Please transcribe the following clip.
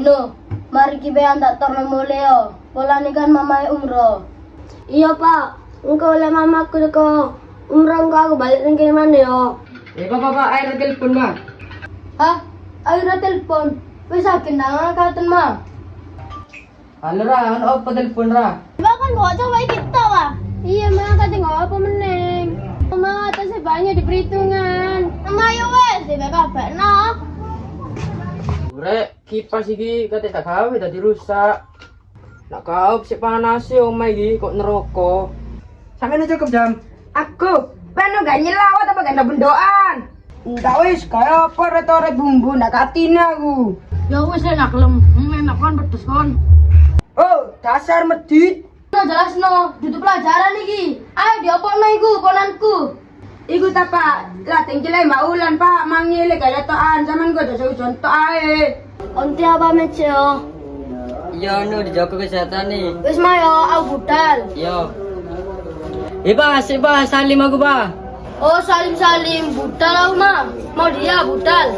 No, mari kita antar torno muleo. Pola ni kan mamai umroh. Iya pak, engkau oleh mamaku ko umroh engkau aku balik nang kene mana yo. Pak, air telepon mah. Hah? Ayo na telepon. Wis akin na katen ma. Halo ra, ano pa telepon ra? Bahkan gua coba kita wah. Iya mah kate gak apa meneng. Mama atasnya banyak di perhitungan. Ayo wes, di kabar no. Rek, kipas iki kate tak gawe tadi rusak. Nak kau si panas yo omah iki kok neraka. Sampeyan cukup jam. Aku peno gak nyelawat apa gak bendoan. Enggak wis kaya apa retore bumbu nak katina aku. Ya wes enak lem. Enak kan pedes kon. Oh, dasar medit. No jelas no, duduk pelajaran iki. Ayo diopokno iku ponanku. Iku ta Pak, latih jelek Mbak Ulan Pak, mangile gak letokan sampean kok dasa contoh ae. Onti apa mecio? Iya, nu dijaga kesehatan nih. Wis mayo aku budal. Yo. Iba, salim aku, Pak. Oh salim budal aku mah. Mau dia budal.